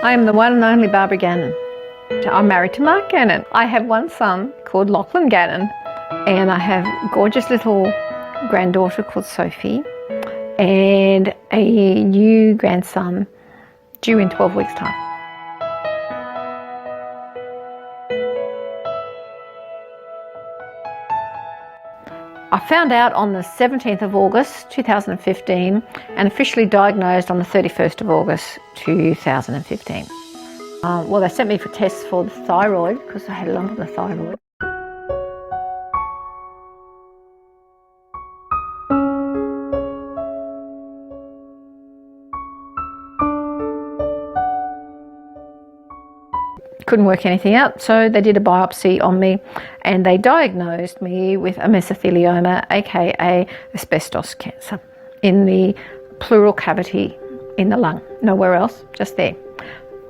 I am the one and only Barbara Gannon. I'm married to Mark Gannon. I have one son called Lachlan Gannon, and I have a gorgeous little granddaughter called Sophie, and a new grandson due in 12 weeks' time. I found out on the 17th of August 2015 and officially diagnosed on the 31st of August 2015. Well, they sent me for tests for the thyroid because I had a lump on the thyroid. Couldn't work anything out, so they did a biopsy on me and they diagnosed me with a mesothelioma, aka asbestos cancer, in the pleural cavity in the lung, nowhere else, just there.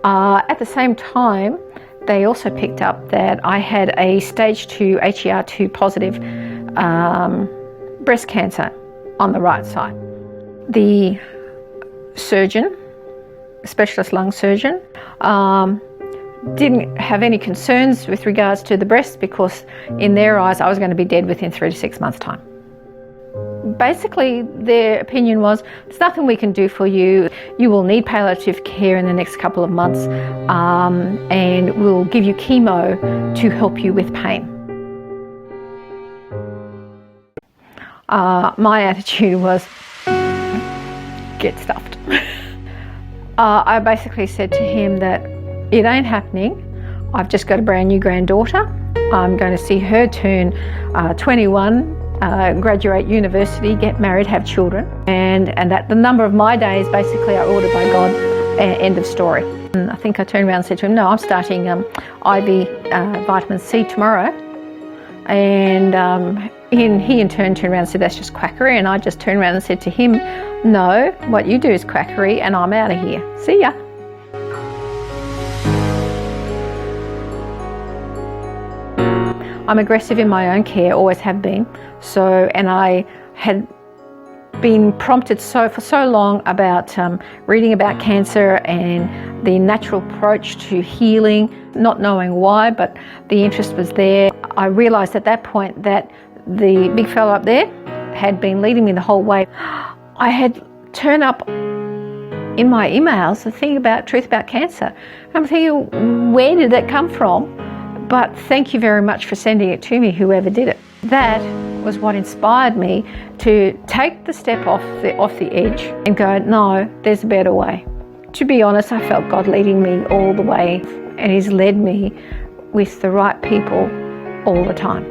At the same time, they also picked up that I had a stage 2 HER2 positive breast cancer on the right side. The surgeon, specialist lung surgeon, didn't have any concerns with regards to the breast because in their eyes I was going to be dead within 3 to 6 months' time. Basically their opinion was, there's nothing we can do for you. You will need palliative care in the next couple of months and we'll give you chemo to help you with pain. My attitude was, get stuffed. I basically said to him that it ain't happening. I've just got a brand new granddaughter. I'm going to see her turn 21, graduate university, get married, have children, and that the number of my days basically are ordered by God, end of story. And I think I turned around and said to him, no, I'm starting IV vitamin C tomorrow. And he in turn turned around and said, that's just quackery. And I just turned around and said to him, no, what you do is quackery and I'm out of here. See ya. I'm aggressive in my own care, always have been. And I had been prompted for so long about reading about cancer and the natural approach to healing, not knowing why, but the interest was there. I realised at that point that the big fella up there had been leading me the whole way. I had turned up in my emails the thing about truth about cancer. I'm thinking, where did that come from? But thank you very much for sending it to me, whoever did it. That was what inspired me to take the step off the edge and go, no, there's a better way. To be honest, I felt God leading me all the way, and He's led me with the right people all the time.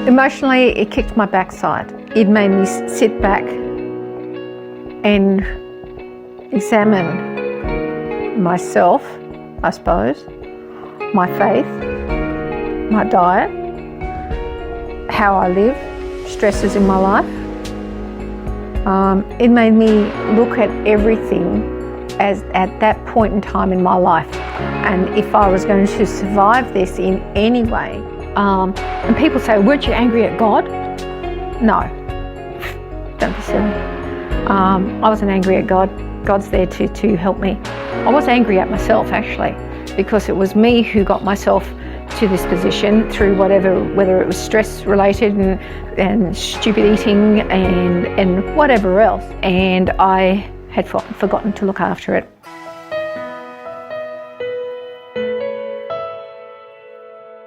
Emotionally, it kicked my backside. It made me sit back and examine myself, I suppose, my faith, my diet, how I live, stresses in my life. It made me look at everything as at that point in time in my life, and if I was going to survive this in any way. And people say, weren't you angry at God? No, don't be silly. I wasn't angry at God. God's there to help me. I was angry at myself actually, because it was me who got myself to this position through whether it was stress related and stupid eating and whatever else, and I had forgotten to look after it.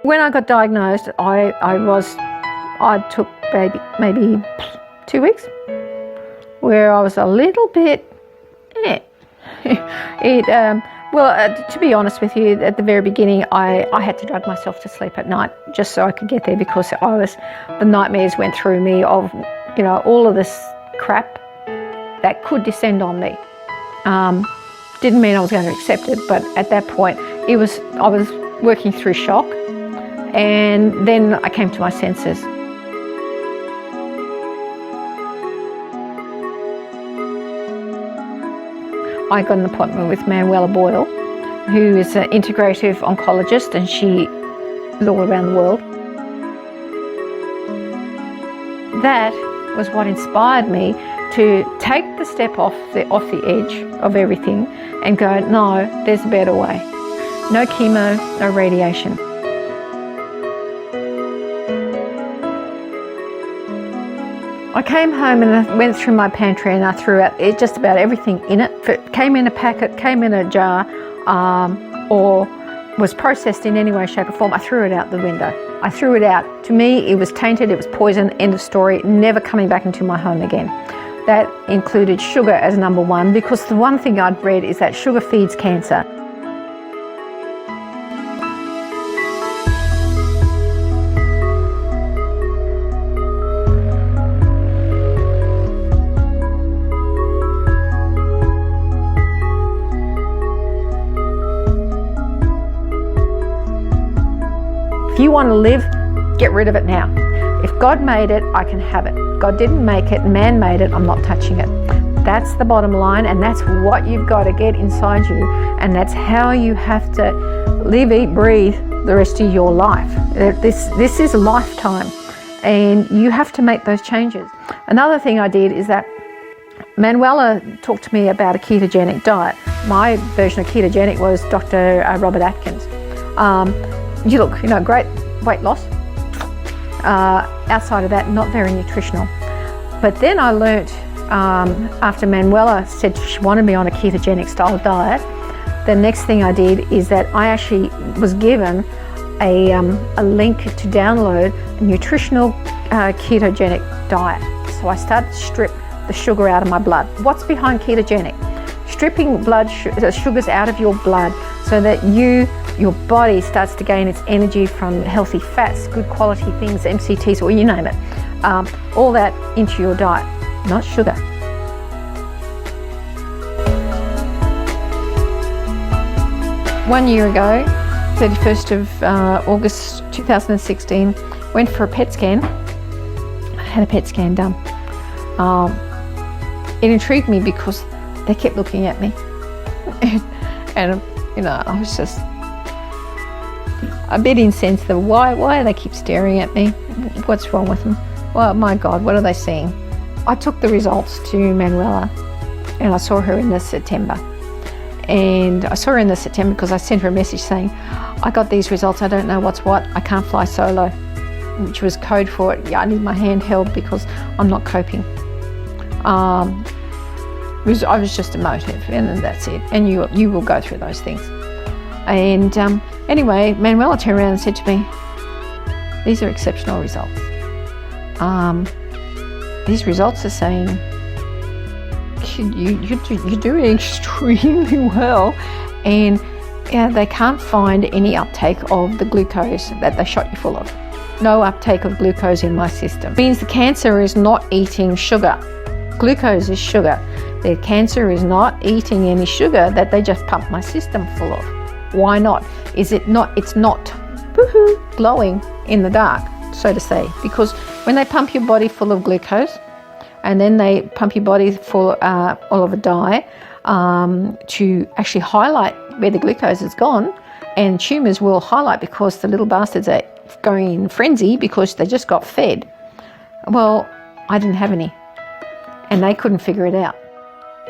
When I got diagnosed, I took maybe 2 weeks where I was a little bit to be honest with you, at the very beginning, I had to drug myself to sleep at night just so I could get there, because the nightmares went through me of, all of this crap that could descend on me. Didn't mean I was going to accept it, but at that point, I was working through shock, and then I came to my senses. I got an appointment with Manuela Boyle, who is an integrative oncologist, and she is all around the world. That was what inspired me to take the step off the edge of everything and go, no, there's a better way. No chemo, no radiation. I came home and I went through my pantry and I threw out just about everything in it. If it came in a packet, came in a jar, or was processed in any way, shape or form, I threw it out the window. I threw it out. To me, it was tainted, it was poison, end of story, never coming back into my home again. That included sugar as number one, because the one thing I'd read is that sugar feeds cancer. If you want to live, get rid of it now. If God made it, I can have it. God didn't make it, man made it, I'm not touching it. That's the bottom line, and that's what you've got to get inside you, and that's how you have to live, eat, breathe the rest of your life. This is a lifetime, and you have to make those changes. Another thing I did is that Manuela talked to me about a ketogenic diet. My version of ketogenic was Dr. Robert Atkins. You look, great weight loss. Outside of that, not very nutritional. But then I learnt, after Manuela said she wanted me on a ketogenic style diet, the next thing I did is that I actually was given a link to download a nutritional ketogenic diet. So I started to strip the sugar out of my blood. What's behind ketogenic? Stripping blood sugars out of your blood so that your body starts to gain its energy from healthy fats, good quality things, MCTs, or you name it. All that into your diet, not sugar. One year ago, 31st of August 2016, went for a PET scan. I had a PET scan done. It intrigued me because they kept looking at me. and I was just a bit incensed. Why do they keep staring at me? What's wrong with them? Well, my God, what are they seeing? I took the results to Manuela and I saw her in the September. And I saw her in the September because I sent her a message saying, I got these results, I don't know what's what, I can't fly solo, which was code for it. Yeah, I need my hand held because I'm not coping. I was just emotive, and that's it. And you will go through those things. And anyway, Manuela turned around and said to me, these are exceptional results. These results are saying you're doing extremely well, and they can't find any uptake of the glucose that they shot you full of. No uptake of glucose in my system. It means the cancer is not eating sugar. Glucose is sugar. The cancer is not eating any sugar that they just pumped my system full of. Why not? It's not woohoo, glowing in the dark, so to say, because when they pump your body full of glucose and then they pump your body full all of a dye to actually highlight where the glucose is gone, and tumours will highlight because the little bastards are going in frenzy because they just got fed. Well, I didn't have any, and they couldn't figure it out.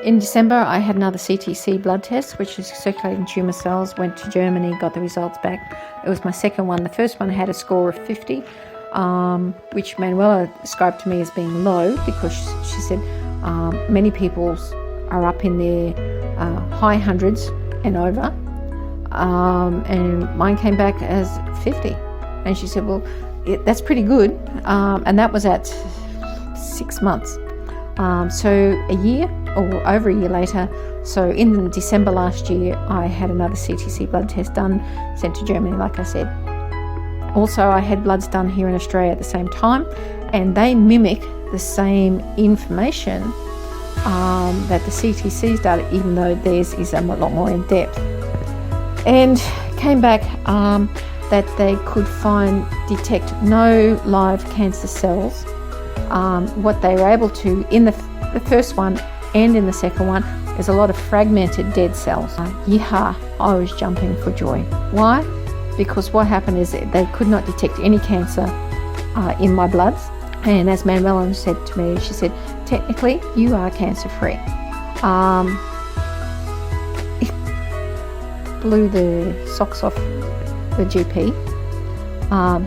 In December, I had another CTC blood test, which is circulating tumour cells. Went to Germany, got the results back. It was my second one. The first one had a score of 50, which Manuela described to me as being low because she said many people's are up in their high hundreds and over, and mine came back as 50. And she said, well, that's pretty good, and that was at 6 months. So a year or over a year later, so in December last year, I had another CTC blood test done, sent to Germany, like I said. Also, I had bloods done here in Australia at the same time, and they mimic the same information that the CTC's data, even though theirs is a lot more in depth. And came back that they could detect no live cancer cells. What they were able to, in the first one and in the second one, there's a lot of fragmented dead cells. I was jumping for joy. Why? Because what happened is they could not detect any cancer in my bloods. And as Manuela said to me, she said, technically you are cancer-free. It blew the socks off the GP.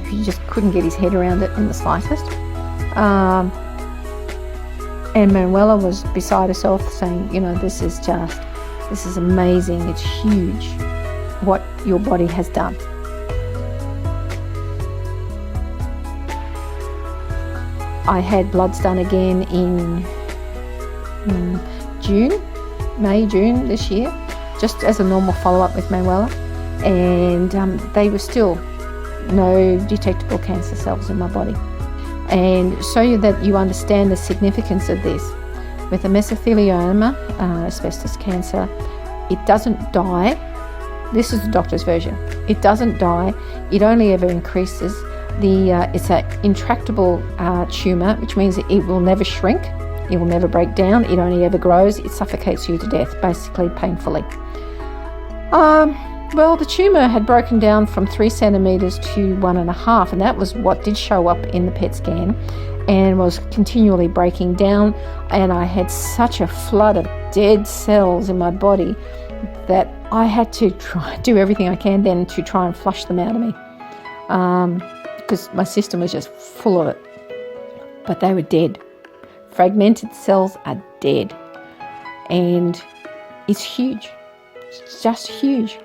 He just couldn't get his head around it in the slightest. And Manuela was beside herself saying, you know, this is amazing, it's huge what your body has done. I had bloods done again in May, June this year, just as a normal follow-up with Manuela, and they were still no detectable cancer cells in my body. And so that you understand the significance of this, with the mesothelioma, asbestos cancer, it doesn't die. This is the doctor's version. It doesn't die. It only ever increases. It's an intractable tumour, which means that it will never shrink. It will never break down. It only ever grows. It suffocates you to death, basically painfully. Well, the tumour had broken down from 3 centimetres to 1.5, and that was what did show up in the PET scan, and was continually breaking down. And I had such a flood of dead cells in my body that I had to do everything I can then to try and flush them out of me, because my system was just full of it. But they were dead. Fragmented cells are dead, and it's huge. It's just huge.